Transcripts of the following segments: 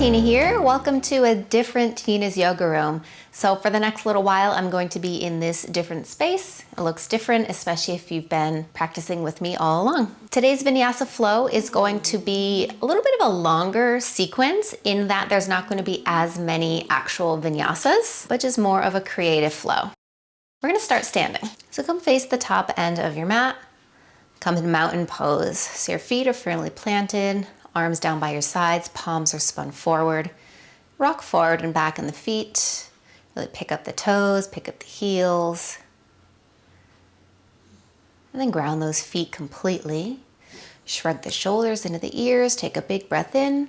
Tina here. Welcome to a different Tina's yoga room. So for the next little while, I'm going to be in this different space. It looks different, especially if you've been practicing with me all along. Today's vinyasa flow is going to be a little bit of a longer sequence in that there's not going to be as many actual vinyasas, but just more of a creative flow. We're going to start standing. So come face the top end of your mat. Come in mountain pose. So your feet are firmly planted, arms down by your sides, palms are spun forward. Rock forward and back in the feet. Really pick up the toes, pick up the heels. And then ground those feet completely. Shrug the shoulders into the ears, take a big breath in.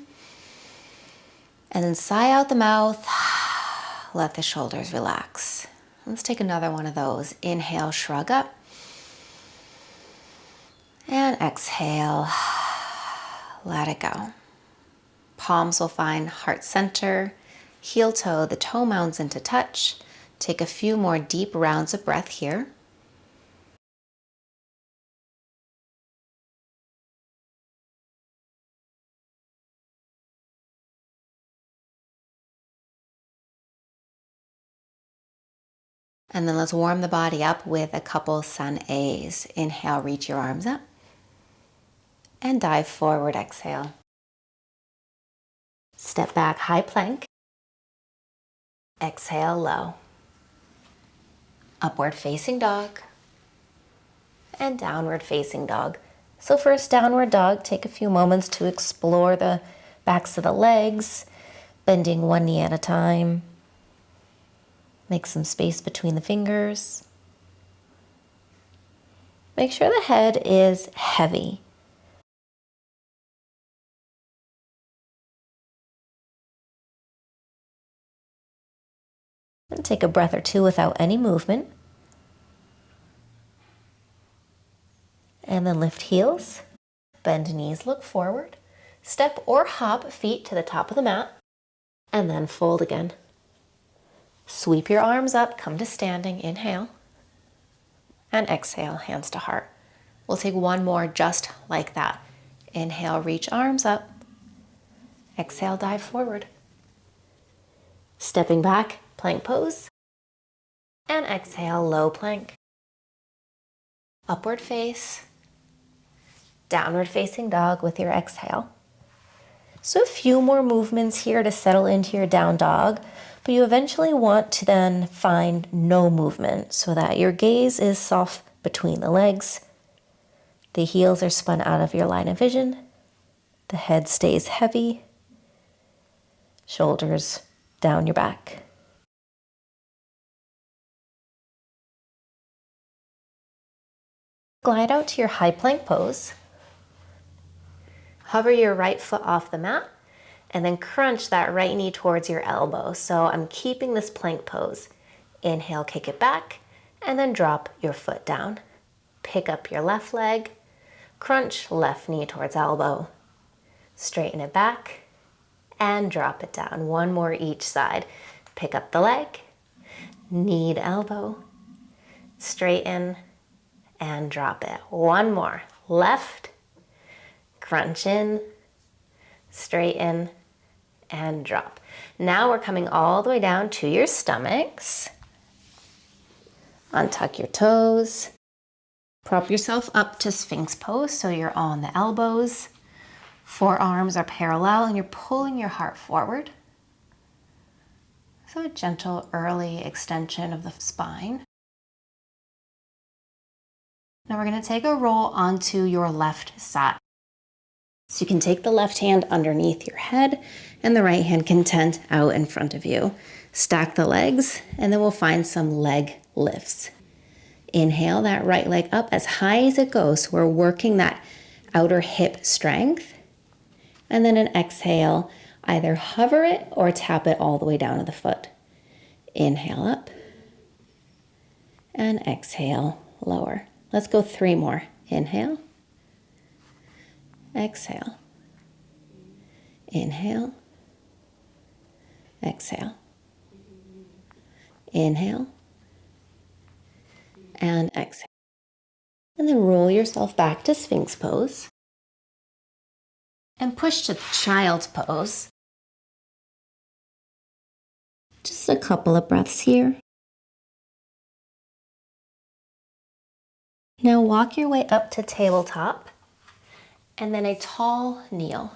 And then sigh out the mouth. Let the shoulders relax. Let's take another one of those. Inhale, shrug up. And exhale, let it go. Palms will find heart center, heel toe, the toe mounds into touch. Take a few more deep rounds of breath here. And then let's warm the body up with a couple sun A's. Inhale, reach your arms up. And dive forward, exhale. Step back, high plank. Exhale, low. Upward facing dog. And downward facing dog. So first, downward dog, take a few moments to explore the backs of the legs, bending one knee at a time. Make some space between the fingers. Make sure the head is heavy. And take a breath or two without any movement. And then lift heels, bend knees, look forward. Step or hop feet to the top of the mat, and then fold again. Sweep your arms up, come to standing, inhale. And exhale, hands to heart. We'll take one more just like that. Inhale, reach arms up. Exhale, dive forward. Stepping back, plank pose. And exhale, low plank. Upward face. Downward facing dog with your exhale. So a few more movements here to settle into your down dog, but you eventually want to then find no movement so that your gaze is soft between the legs. The heels are spun out of your line of vision. The head stays heavy. Shoulders down your back. Glide out to your high plank pose. Hover your right foot off the mat and then crunch that right knee towards your elbow. So I'm keeping this plank pose. Inhale, kick it back, and then drop your foot down. Pick up your left leg, crunch left knee towards elbow. Straighten it back and drop it down. One more each side. Pick up the leg, knee to elbow, straighten, and drop it. One more. Left, crunch in, straighten, and drop. Now we're coming all the way down to your stomachs. Untuck your toes. Prop yourself up to Sphinx pose so you're on the elbows. Forearms are parallel and you're pulling your heart forward. So a gentle early extension of the spine. Now we're going to take a roll onto your left side. So you can take the left hand underneath your head and the right hand content out in front of you. Stack the legs and then we'll find some leg lifts. Inhale that right leg up as high as it goes. So we're working that outer hip strength. And then an exhale, either hover it or tap it all the way down to the foot. Inhale up and exhale, lower. Let's go 3 more. Inhale, exhale, inhale, exhale, inhale, and exhale. And then roll yourself back to Sphinx pose and push to child's pose. Just a couple of breaths here. Now walk your way up to tabletop and then a tall kneel.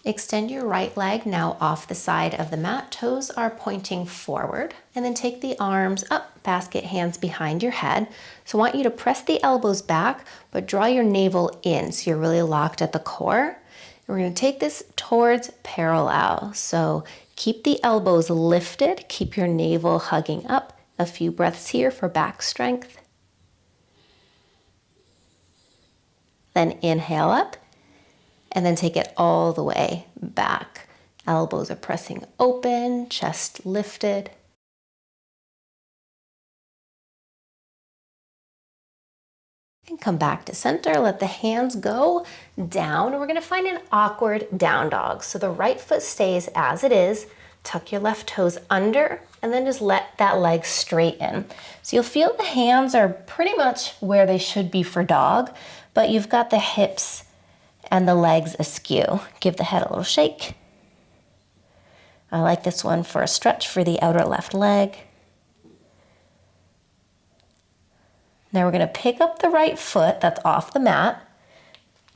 Extend your right leg now off the side of the mat. Toes are pointing forward. And then take the arms up, basket hands behind your head. So I want you to press the elbows back, but draw your navel in so you're really locked at the core. And we're going to take this towards parallel. So keep the elbows lifted, keep your navel hugging up. A few breaths here for back strength. Then inhale up. And then take it all the way back. Elbows are pressing open, chest lifted. And come back to center. Let the hands go down. And we're going to find an awkward down dog. So the right foot stays as it is. Tuck your left toes under and then just let that leg straighten. So you'll feel the hands are pretty much where they should be for dog, but you've got the hips and the legs askew. Give the head a little shake. I like this one for a stretch for the outer left leg. Now we're going to pick up the right foot that's off the mat,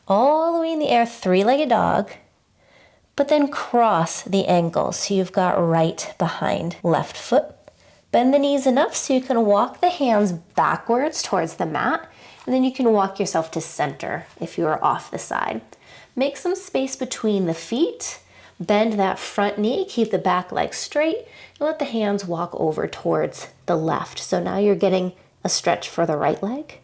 all the way in the air, three-legged dog, but then cross the ankles. So you've got right behind left foot. Bend the knees enough so you can walk the hands backwards towards the mat, and then you can walk yourself to center if you are off the side. Make some space between the feet. Bend that front knee, keep the back leg straight, and let the hands walk over towards the left. So now you're getting a stretch for the right leg.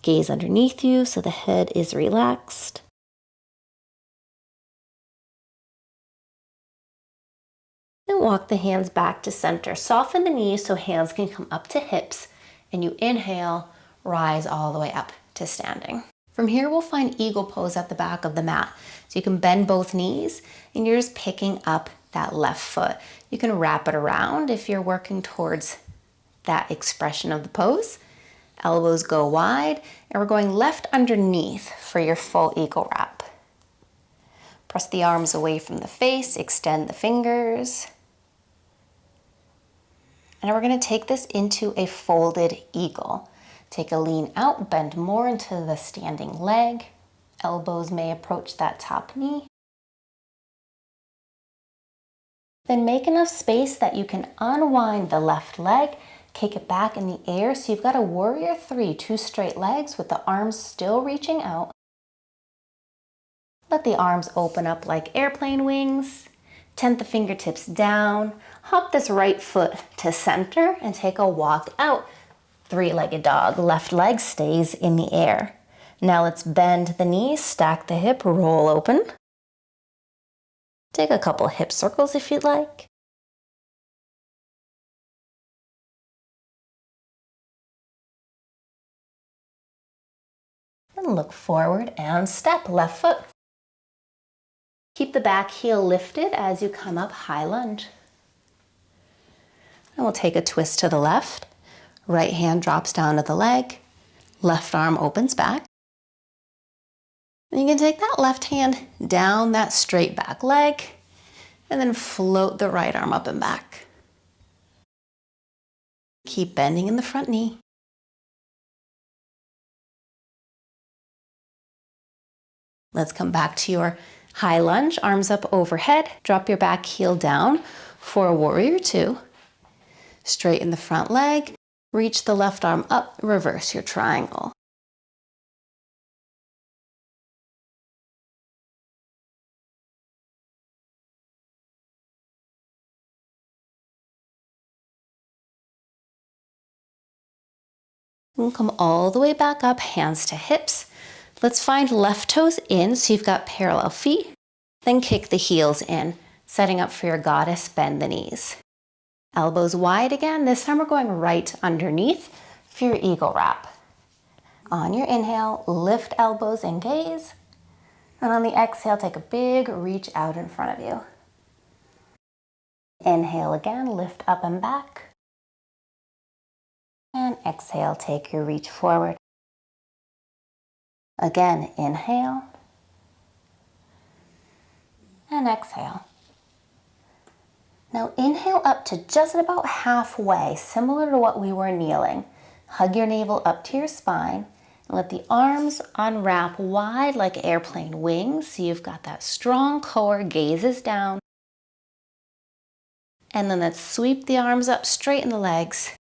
Gaze underneath you so the head is relaxed. And walk the hands back to center. Soften the knees so hands can come up to hips. And you inhale, rise all the way up to standing. From here, we'll find eagle pose at the back of the mat. So you can bend both knees and you're just picking up that left foot. You can wrap it around if you're working towards that expression of the pose. Elbows go wide and we're going left underneath for your full eagle wrap. Press the arms away from the face, extend the fingers. And we're going to take this into a folded eagle. Take a lean out, bend more into the standing leg. Elbows may approach that top knee. Then make enough space that you can unwind the left leg, kick it back in the air. So you've got a warrior three, two straight legs with the arms still reaching out. Let the arms open up like airplane wings. Tent the fingertips down. Hop this right foot to center and take a walk out. Three-legged dog. Left leg stays in the air. Now let's bend the knees, stack the hip, roll open. Take a couple hip circles if you'd like. And look forward and step, left foot. Keep the back heel lifted as you come up, high lunge. And we'll take a twist to the left. Right hand drops down to the leg. Left arm opens back. And you can take that left hand down that straight back leg and then float the right arm up and back. Keep bending in the front knee. Let's come back to your high lunge, arms up overhead. Drop your back heel down for a warrior two. Straighten the front leg. Reach the left arm up, reverse your triangle. We'll come all the way back up, hands to hips. Let's find left toes in, so you've got parallel feet. Then kick the heels in, setting up for your goddess, bend the knees. Elbows wide again. This time we're going right underneath for your eagle wrap. On your inhale, lift elbows and gaze. And on the exhale, take a big reach out in front of you. Inhale again, lift up and back. And exhale, take your reach forward. Again, inhale. And exhale. Now inhale up to just about halfway, similar to what we were kneeling. Hug your navel up to your spine and let the arms unwrap wide like airplane wings. So you've got that strong core, gazes down. And then let's sweep the arms up, straighten the legs,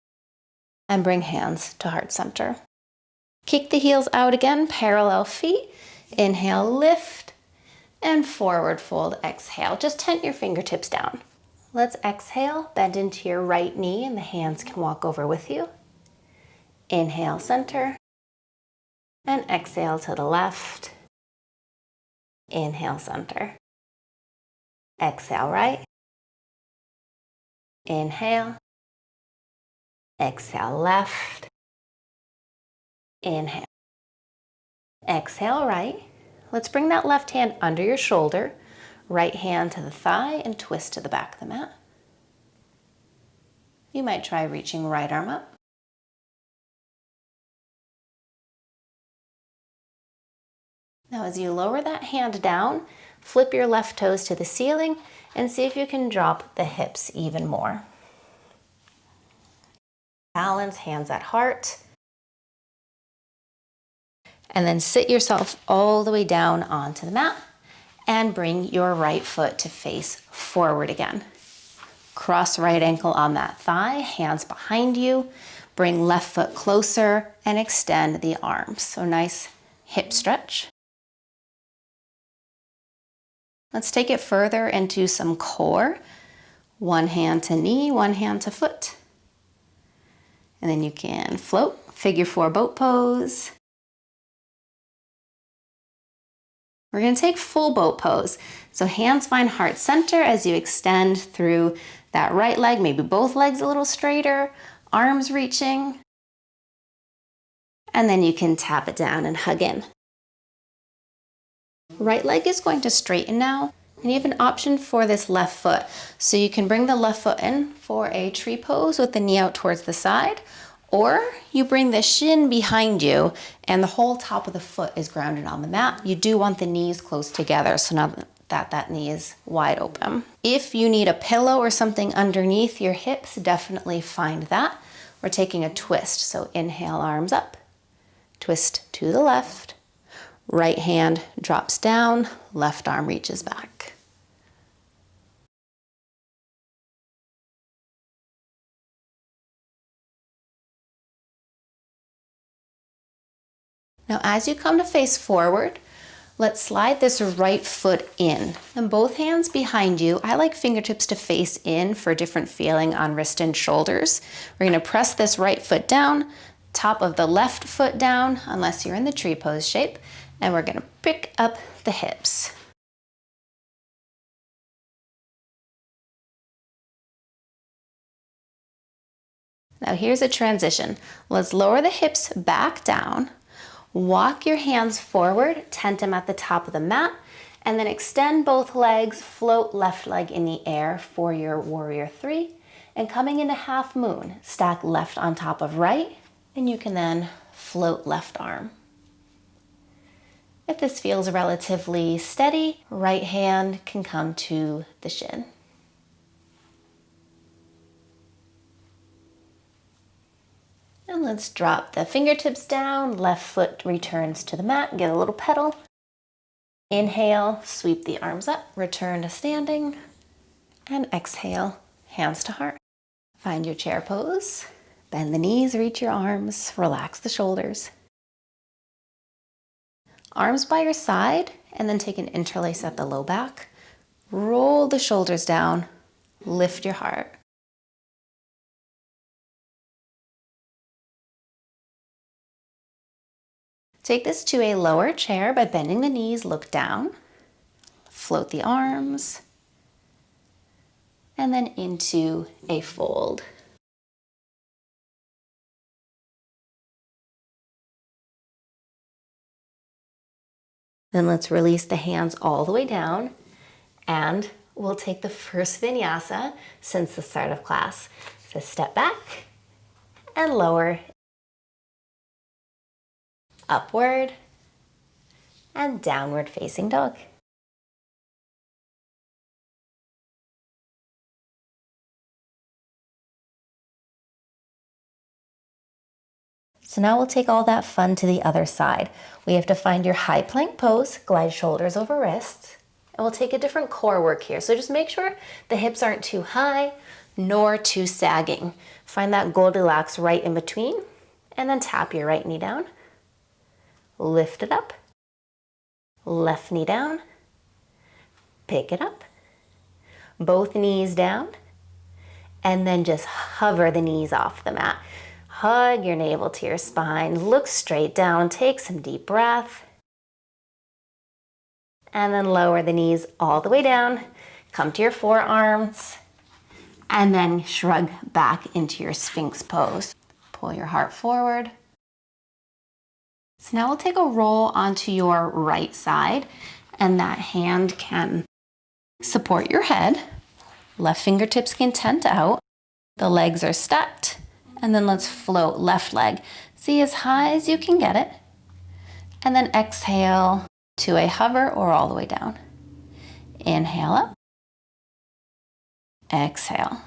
and bring hands to heart center. Kick the heels out again, parallel feet. Inhale, lift, and forward fold, exhale. Just tent your fingertips down. Let's exhale, bend into your right knee and the hands can walk over with you. Inhale, center, and exhale to the left. Inhale, center. Exhale, right. Inhale. Exhale, left. Inhale. Exhale, right. Let's bring that left hand under your shoulder, right hand to the thigh, and twist to the back of the mat. You might try reaching right arm up. Now as you lower that hand down, flip your left toes to the ceiling and see if you can drop the hips even more. Balance, hands at heart. And then sit yourself all the way down onto the mat and bring your right foot to face forward again. Cross right ankle on that thigh, hands behind you. Bring left foot closer and extend the arms. So nice hip stretch. Let's take it further into some core. One hand to knee, one hand to foot. And then you can float, figure four boat pose. We're going to take full boat pose. So hands find heart center as you extend through that right leg, maybe both legs a little straighter, arms reaching. And then you can tap it down and hug in. Right leg is going to straighten now. And you have an option for this left foot. So you can bring the left foot in for a tree pose with the knee out towards the side. Or you bring the shin behind you and the whole top of the foot is grounded on the mat. You do want the knees close together, so now that knee is wide open. If you need a pillow or something underneath your hips, definitely find that. We're taking a twist, so inhale, arms up, twist to the left, right hand drops down, left arm reaches back. Now as you come to face forward, let's slide this right foot in. And both hands behind you. I like fingertips to face in for a different feeling on wrist and shoulders. We're going to press this right foot down, top of the left foot down, unless you're in the tree pose shape, and we're going to pick up the hips. Now here's a transition. Let's lower the hips back down. Walk your hands forward, tent them at the top of the mat, and then extend both legs, float left leg in the air for your warrior three. And coming into half moon, stack left on top of right, and you can then float left arm. If this feels relatively steady, right hand can come to the shin. And let's drop the fingertips down, left foot returns to the mat, get a little pedal. Inhale, sweep the arms up, return to standing, and exhale, hands to heart. Find your chair pose, bend the knees, reach your arms, relax the shoulders. Arms by your side, and then take an interlace at the low back. Roll the shoulders down, lift your heart. Take this to a lower chair by bending the knees, look down, float the arms, and then into a fold. Then let's release the hands all the way down, and we'll take the first vinyasa since the start of class. So step back and lower, upward, and downward facing dog. So now we'll take all that fun to the other side. We have to find your high plank pose, glide shoulders over wrists, and we'll take a different core work here. So just make sure the hips aren't too high nor too sagging. Find that Goldilocks right in between, and then tap your right knee down. Lift it up. Left knee down. Pick it up. Both knees down. And then just hover the knees off the mat. Hug your navel to your spine. Look straight down. Take some deep breath. And then lower the knees all the way down. Come to your forearms. And then shrug back into your Sphinx pose. Pull your heart forward. So now we'll take a roll onto your right side, and that hand can support your head. Left fingertips can tent out. The legs are stacked. And then let's float left leg. See as high as you can get it. And then exhale to a hover or all the way down. Inhale up. Exhale.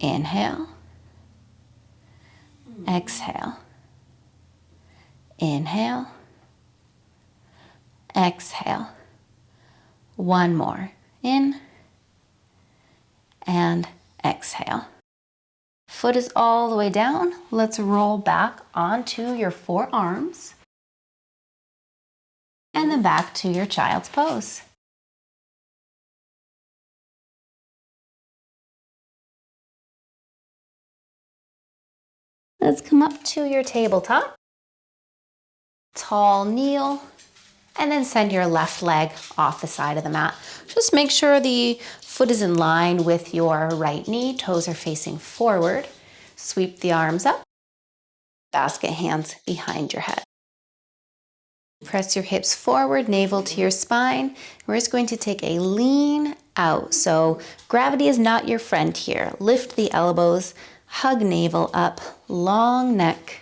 Inhale. Exhale. Inhale. Exhale. One more. In. And exhale. Foot is all the way down. Let's roll back onto your forearms. And then back to your child's pose. Let's come up to your tabletop. Tall kneel. And then send your left leg off the side of the mat. Just make sure the foot is in line with your right knee. Toes are facing forward. Sweep the arms up. Basket hands behind your head. Press your hips forward, navel to your spine. We're just going to take a lean out. So gravity is not your friend here. Lift the elbows, hug navel up, long neck.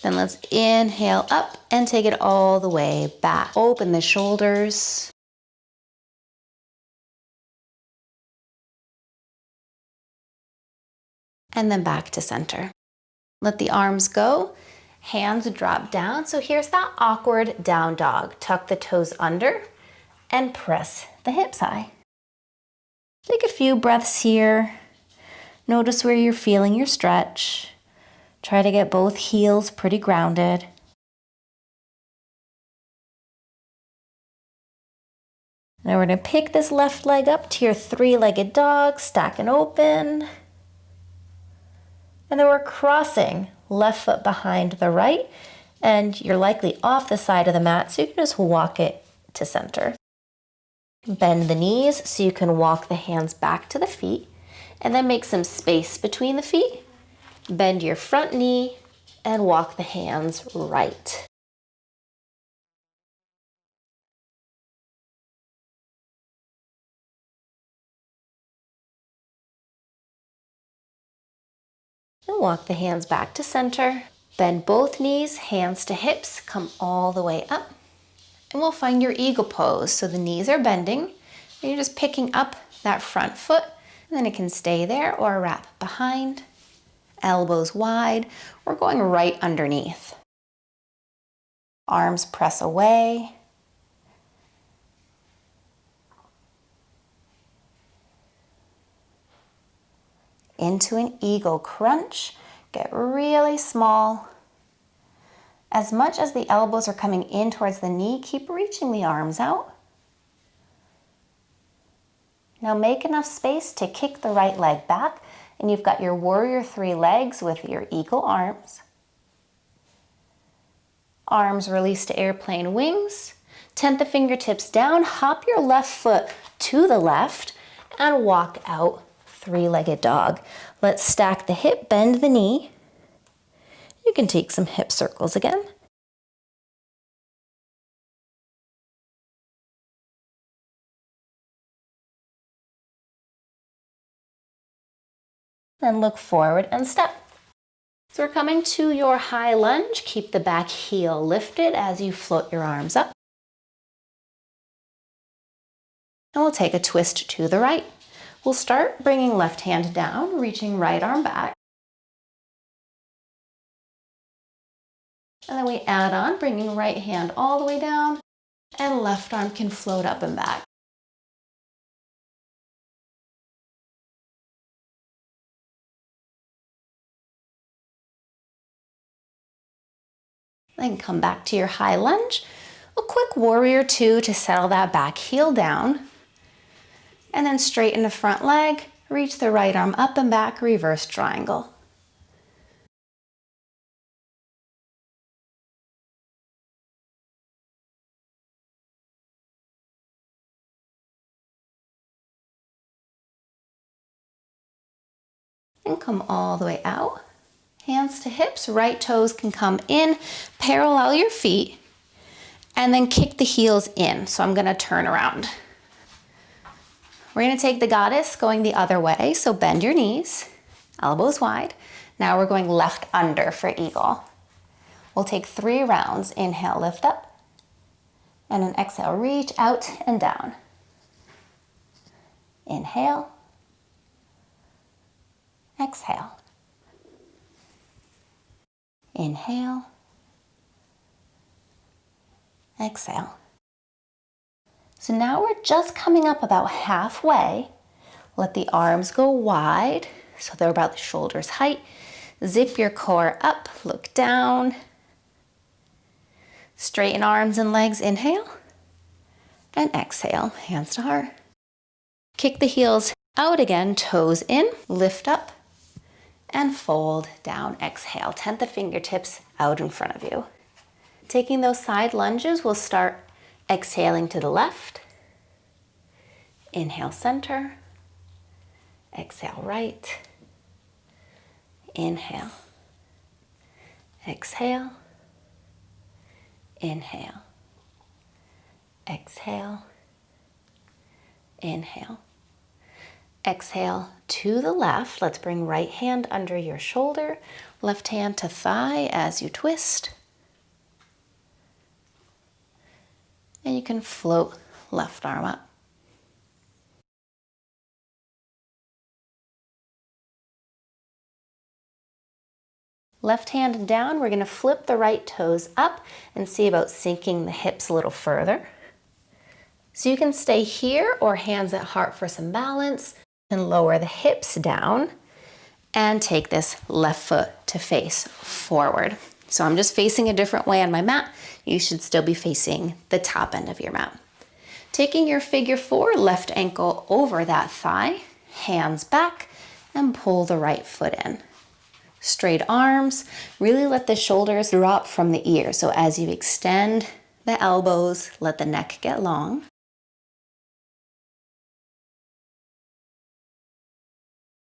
Then let's inhale up and take it all the way back. Open the shoulders. And then back to center. Let the arms go. Hands drop down. So here's that awkward down dog. Tuck the toes under and press the hips high. Take a few breaths here. Notice where you're feeling your stretch. Try to get both heels pretty grounded. Now we're going to pick this left leg up to your three-legged dog, stack and open. And then we're crossing left foot behind the right, and you're likely off the side of the mat, so you can just walk it to center. Bend the knees so you can walk the hands back to the feet, and then make some space between the feet. Bend your front knee and walk the hands right. And walk the hands back to center. Bend both knees, hands to hips, come all the way up. And we'll find your eagle pose. So the knees are bending, and you're just picking up that front foot, and then it can stay there or wrap behind. Elbows wide. We're going right underneath. Arms press away. Into an eagle crunch. Get really small. As much as the elbows are coming in towards the knee, keep reaching the arms out. Now make enough space to kick the right leg back, and you've got your warrior three legs with your eagle arms. Arms release to airplane wings. Tent the fingertips down, hop your left foot to the left, and walk out three-legged dog. Let's stack the hip, bend the knee. You can take some hip circles again. Then look forward and step. So we're coming to your high lunge. Keep the back heel lifted as you float your arms up. And we'll take a twist to the right. We'll start bringing left hand down, reaching right arm back. And then we add on, bringing right hand all the way down, and left arm can float up and back. Then come back to your high lunge. A quick warrior two to settle that back heel down. And then straighten the front leg, reach the right arm up and back, reverse triangle. And come all the way out. Hands to hips, right toes can come in, parallel your feet, and then kick the heels in. So I'm gonna turn around. We're gonna take the goddess going the other way, so bend your knees, elbows wide. Now we're going left under for eagle. We'll take 3 rounds. Inhale, lift up, and then exhale, reach out and down. Inhale, exhale. Inhale, exhale. So now we're just coming up about halfway. Let the arms go wide, so they're about the shoulders height. Zip your core up, look down. Straighten arms and legs, inhale. And exhale, hands to heart. Kick the heels out again, toes in, lift up, and fold down, exhale. Tent the fingertips out in front of you. Taking those side lunges, we'll start exhaling to the left. Inhale, center. Exhale, right. Inhale. Exhale. Inhale. Exhale. Inhale. Exhale to the left. Let's bring right hand under your shoulder, left hand to thigh as you twist. And you can float left arm up. Left hand down, we're gonna flip the right toes up and see about sinking the hips a little further. So you can stay here or hands at heart for some balance and lower the hips down and take this left foot to face forward. So I'm just facing a different way on my mat. You should still be facing the top end of your mat. Taking your figure 4, left ankle over that thigh, hands back, and pull the right foot in. Straight arms, really let the shoulders drop from the ears. So as you extend the elbows, let the neck get long.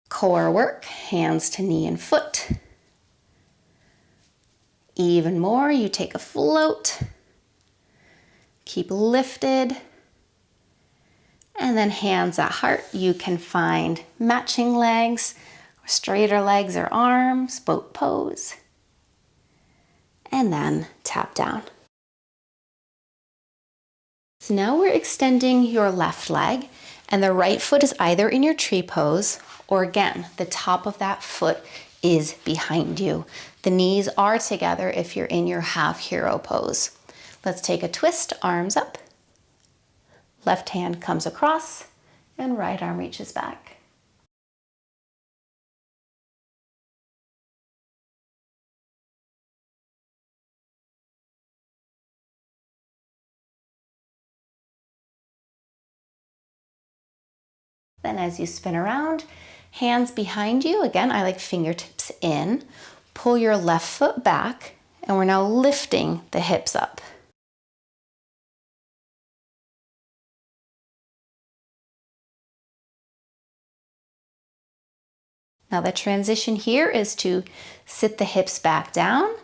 Core work, hands to knee and foot. Even more, you take a float. Keep lifted. And then hands at heart, you can find matching legs, straighter legs or arms, boat pose. And then tap down. So now we're extending your left leg, and the right foot is either in your tree pose, or again, the top of that foot is behind you. The knees are together if you're in your half hero pose. Let's take a twist, arms up. Left hand comes across, and right arm reaches back. Then as you spin around, hands behind you. Again, I like fingertips in. Pull your left foot back, and we're now lifting the hips up. Now the transition here is to sit the hips back down,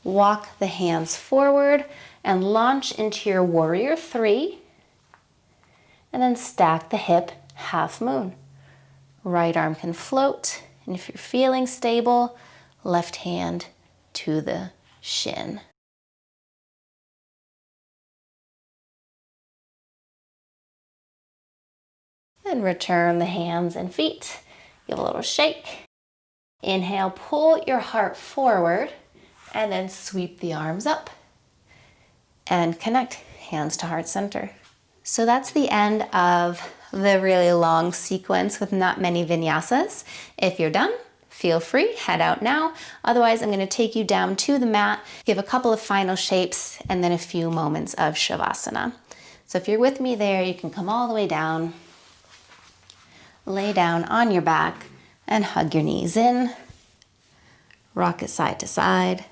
walk the hands forward, and launch into your warrior 3, and then stack the hip half moon. Right arm can float, and if you're feeling stable, left hand to the shin. And return the hands and feet. Give a little shake. Inhale, pull your heart forward and then sweep the arms up and connect hands to heart center. So that's the end of the really long sequence with not many vinyasas. If you're done, feel free, head out now. Otherwise, I'm going to take you down to the mat, give a couple of final shapes, and then a few moments of shavasana. So if you're with me there, you can come all the way down, lay down on your back, and hug your knees in. Rock it side to side.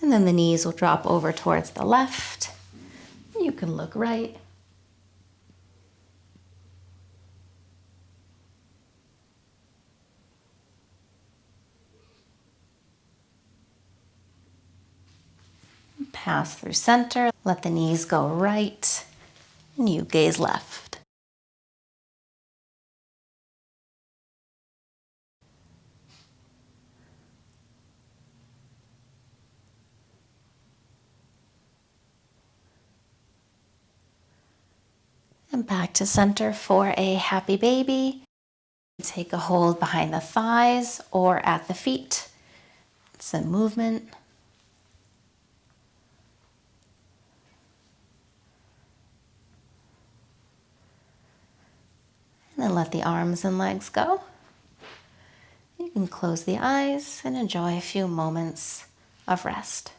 And then the knees will drop over towards the left. You can look right. Pass through center. Let the knees go right. And you gaze left. And back to center for a happy baby. Take a hold behind the thighs or at the feet. Some movement. And then let the arms and legs go. You can close the eyes and enjoy a few moments of rest.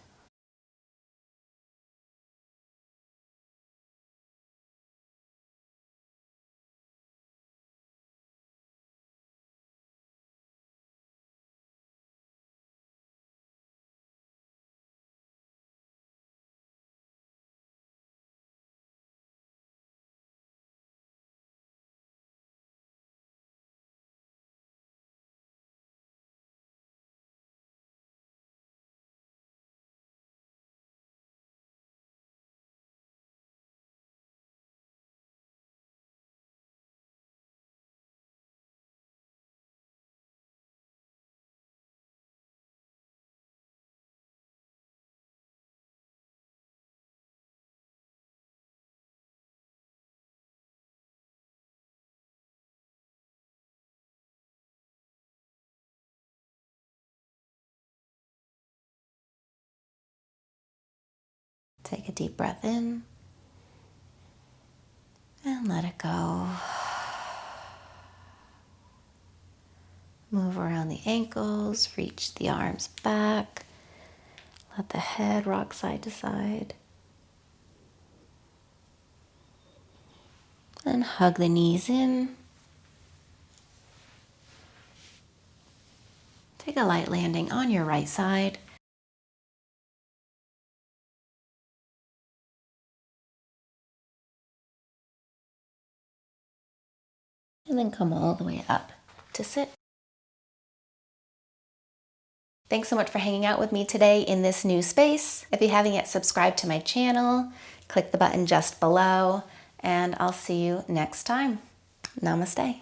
Take a deep breath in and let it go. Move around the ankles, reach the arms back. Let the head rock side to side. And hug the knees in. Take a light landing on your right side. And then come all the way up to sit. Thanks so much for hanging out with me today in this new space. If you haven't yet subscribed to my channel, click the button just below, and I'll see you next time. Namaste.